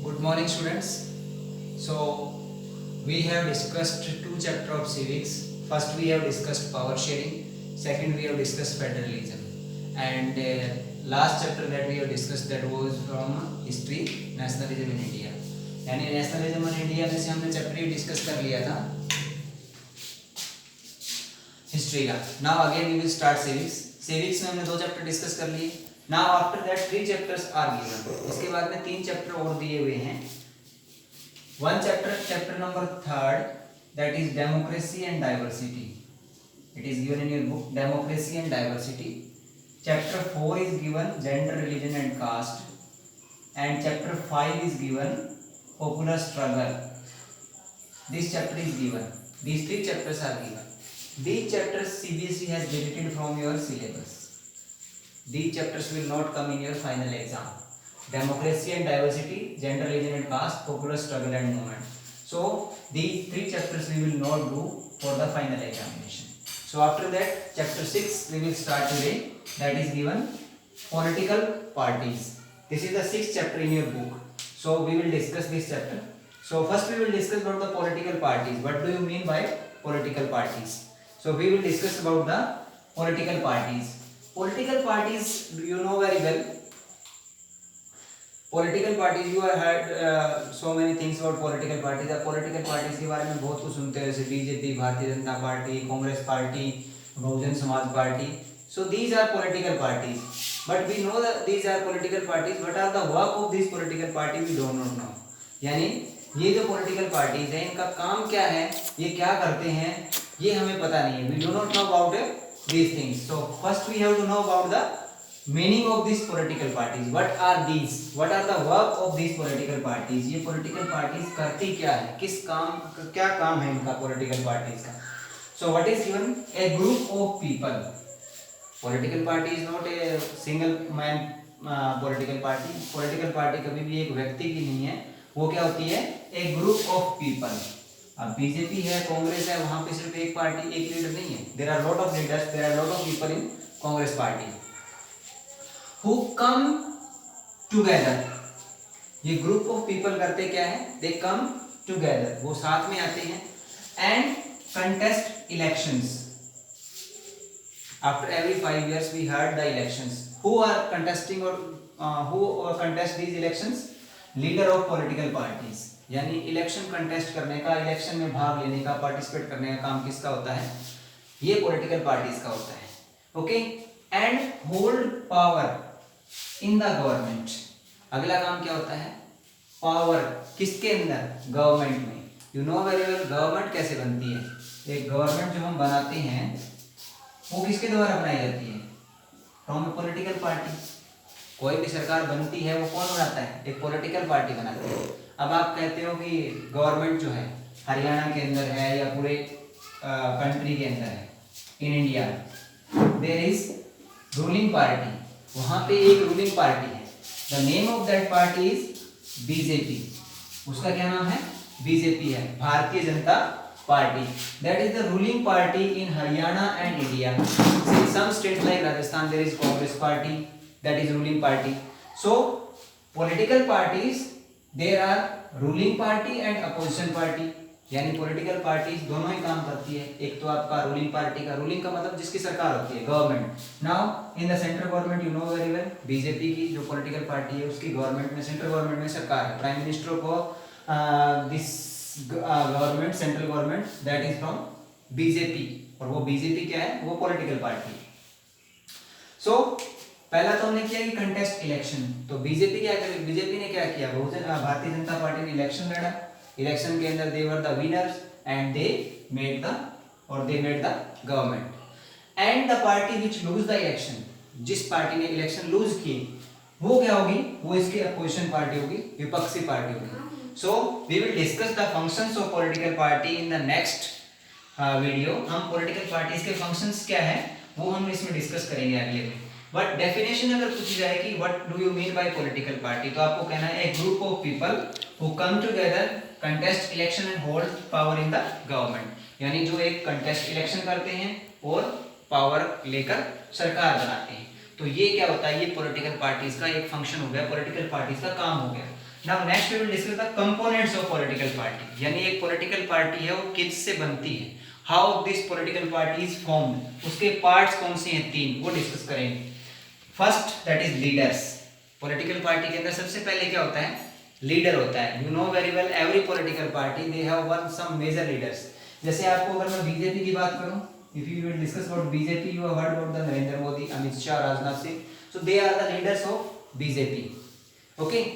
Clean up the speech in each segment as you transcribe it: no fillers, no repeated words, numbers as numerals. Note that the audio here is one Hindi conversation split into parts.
Good morning, students. So, we have discussed two chapters of civics. First, we have discussed power sharing. Second, we have discussed federalism. And last chapter that we have discussed that was from history, nationalism in India. यानी नेशनलिज्म इन इंडिया में से हमने चैप्टर ही डिस्कस कर लिया था हिस्ट्री का. Now again we will start civics. Civics में हमने दो चैप्टर डिस्कस कर लिए. Now after that 3 chapters are given. इसके बाद में 3 चैप्टर और दिए हुए हैं. One chapter number 3 that is democracy and diversity. It is given in your book democracy and diversity. Chapter 4 is given gender, religion and caste, and chapter 5 is given popular struggle. This chapter is given. These 3 chapters are given. These chapters CBSE has deleted from your syllabus. These chapters will not come in your final exam. Democracy and diversity, gender, religion and caste, popular struggle and movement. So these 3 chapters we will not do for the final examination. So after that, chapter 6 we will start today. That is given political parties. This is the 6th chapter in your book. So we will discuss this chapter. So first we will discuss about the political parties. What do you mean by political parties? So we will discuss about the political parties. Political parties, you know very well. Political parties, you have heard so many things about political parties. The political parties के बारे में बहुत कुछ सुनते हैं, जैसे बीजेपी, भारतीय Janata party, Congress party, Bahujan Samaj party. So these are political parties. But we know that these are political parties. What are the work of these political parties? We do not know. यानी ये जो political parties हैं, इनका काम क्या है, ये क्या करते हैं, ये हमें पता नहीं है. We do not know about these things. So first we have to know about the meaning of these political parties. What are these? What are the work of these political parties? ये political parties करती क्या है, किस काम, क्या काम है इनका political parties का. So what is given? A group of people. Political party is not a single man political party. Political party कभी भी एक व्यक्ति की नहीं है. वो क्या होती है? A group of people. अब बीजेपी है, कांग्रेस है, वहां पे सिर्फ एक पार्टी, एक लीडर नहीं है. There are lot of leaders, there are lot of people in Congress party who come together. ये group of people करते क्या है? They come together. वो साथ में आते हैं and contest elections. After every 5 years we had the elections. Who are contesting or who contest these elections? Leader of political parties. यानी इलेक्शन कंटेस्ट करने का, इलेक्शन में भाग लेने का, पार्टिसिपेट करने का काम किसका होता है? ये पॉलिटिकल पार्टीज का होता है. Okay. And hold power in the government. अगला काम क्या होता है? पावर किसके अंदर? गवर्नमेंट में. You know very well government कैसे बनती है. एक गवर्नमेंट जो हम बनाते हैं वो किसके द्वारा बनाई जाती है? From A political party. कोई भी सरकार बनती है वो कौन बनाता है? एक पॉलिटिकल पार्टी बनाती है. अब आप कहते हो कि गवर्नमेंट जो है हरियाणा के अंदर है या पूरे कंट्री के अंदर है, in India there is ruling party. वहाँ पे एक रूलिंग पार्टी है. The name of that party is BJP. उसका क्या नाम है? बीजेपी है, Bharatiya Janata Party. That is the ruling party in Haryana and India. In some states like Rajasthan there is Congress party, that is ruling party. So political parties, there are ruling party and opposition party. यानी पॉलिटिकल पार्टीज दोनों ही काम करती है. एक तो आपका रूलिंग पार्टी का, रूलिंग का मतलब जिसकी सरकार होती है, government. Now in the central government you know very well, BJP की जो पॉलिटिकल पार्टी है उसकी गवर्नमेंट में, सेंट्रल गवर्नमेंट में सरकार है. प्राइम मिनिस्टर को this government, central government, that is from BJP. और वो बीजेपी क्या है? वो पॉलिटिकल पार्टी. सो पहला तो हमने किया कि कंटेस्ट इलेक्शन. तो बीजेपी क्या करे? बीजेपी ने क्या किया? भारतीय जनता पार्टी ने इलेक्शन लड़ा. इलेक्शन के अंदर they were the winners and they made the government. And the party which lose the election, जिस पार्टी ने इलेक्शन लूज की वो क्या होगी? वो इसकी अपोजिशन पार्टी होगी, विपक्षी पार्टी होगी. So we will discuss the functions of political party in the next video. हम पॉलिटिकल पार्टीज के फंक्शंस क्या है वो हम इसमें डिस्कस करेंगे अगले में. बट डेफिनेशन अगर पूछी जाए कि what do you mean by political party, तो आपको कहना है a group of people who come together, contest election and hold power in the government. यानी जो एक कंटेस्ट इलेक्शन करते हैं और पावर लेकर सरकार बनाते हैं. तो ये क्या होता है? ये पॉलिटिकल पार्टीज का एक फंक्शन हो गया, पॉलिटिकल पार्टीज का काम हो गया. Now next we will discuss the components of political party, यानी एक पॉलिटिकल पार्टी है वो किस से बनती है, how this political party is formed, उसके पार्ट्स कौन से हैं, 3 वो डिस्कस करेंगे। First that is leaders. Political party के अंदर सबसे पहले क्या होता है, लीडर होता है। You know very well every political party they have one some major leaders. जैसे आपको अगर मैं बीजेपी की बात करूं, if you will discuss about BJP, you have heard about the Narendra Modi, Amit Shah, Rajnath Singh, so they are the leaders of BJP. Okay,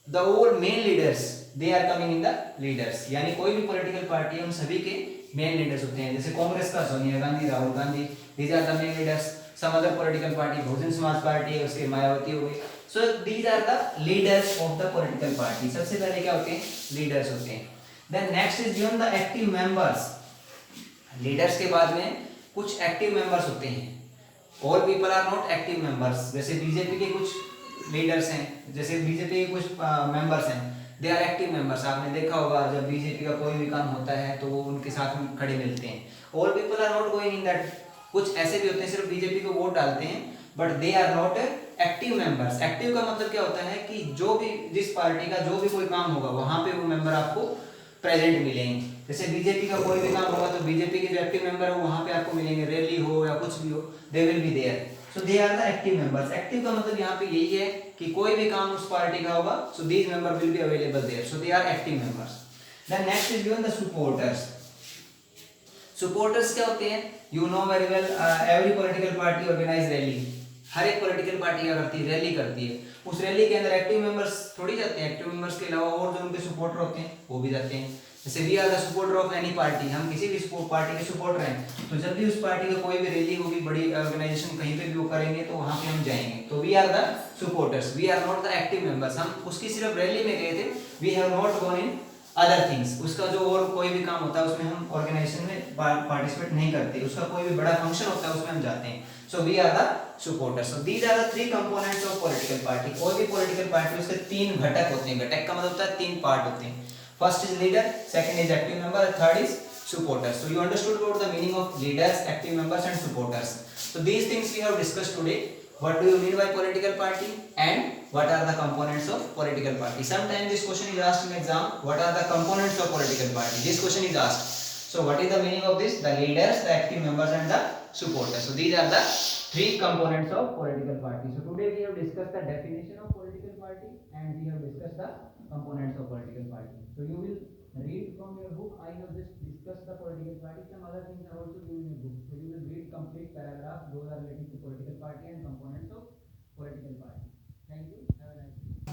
the all main leaders they are coming in the leaders, यानी कोई भी पॉलिटिकल पार्टी है उन सभी के मेन लीडर्स होते हैं। जैसे कांग्रेस का Sonia Gandhi, Rahul Gandhi, these are the main leaders. Some other political party, Bahujan Samaj party है, उसके मायावती हो गई। So these are the leaders of the political party. सबसे पहले क्या होते हैं, लीडर्स होते हैं। Then next is given the active members. Leaders के बाद में कुछ एक्टिव मेंबर्स होते हैं। All people are not active members. जैसे बीजेपी के कुछ लीडर्स हैं, जैसे बीजेपी के कुछ मेंबर्स हैं, दे आर एक्टिव मेंबर्स। आपने देखा होगा जब बीजेपी का कोई भी काम होता है तो वो उनके साथ में खड़े मिलते हैं। All people are not going in that. कुछ ऐसे भी होते हैं सिर्फ बीजेपी को वोट डालते हैं, but they are not active members. Active का मतलब क्या होता है कि जो भी जिस पार्टी का जो भी कोई काम होगा वहां पे वो मेंबर आपको प्रेजेंट मिलेंगे। जैसे बीजेपी का कोई भी काम होगा तो बीजेपी के जो एक्टिव मेंबर है वहां पे आपको मिलेंगे, रैली हो या कुछ भी हो, they will be there. So they are the active members. Active का मतलब यहाँ पे यही है कि कोई भी काम उस पार्टी का होगा, so these member will be available there, so they are active members. Then next is given the supporters. Supporters क्या होते हैं, you know very well every political party organise rally. हर एक पॉलिटिकल पार्टी क्या करती है, रैली करती है। उस रैली के अंदर एक्टिव मेंबर्स थोड़ी जाते हैं, एक्टिव मेंबर्स के अलावा और जो उनके सपोर्टर होते हैं वो भी जाते हैं। जैसे we are the supporter of any party, हम किसी भी पार्टी के सपोर्टर हैं, तो जब भी उस पार्टी का कोई भी रैली होगी, बड़ी ऑर्गेनाइजेशन कहीं पे भी वो करेंगे तो वहां पे हम जाएंगे, तो we are the supporters, we are not the active members. हम उसकी सिर्फ रैली में गए थे, we have not gone in other things. उसका जो और कोई भी काम होता है उसमें हम ऑर्गेनाइजेशन में पार्टिसिपेट नहीं करते, उसका कोई भी बड़ा फंक्शन होता है उसमें हम जाते हैं। So we are the supporters. So these are the 3 components of political party. कोई भी पॉलिटिकल पार्टी उसके 3 घटक होते हैं। घटक का मतलब होता है 3 पार्ट होते हैं। First is leader, second is active member, third is supporters. So you understood about the meaning of leaders, active members and supporters. So these things we have discussed today. What do you mean by political party and what are the components of political party? Sometimes this question is asked in exam. What are the components of political party? This question is asked. So what is the meaning of this? The leaders, the active members and the supporters. So these are the 3 components of political party. So today we have discussed the definition of political party and we have discussed the components of political party. So you will read from your book. I have just discussed the political party. Some other things are also given in your book. So you will read complete paragraph. Those are related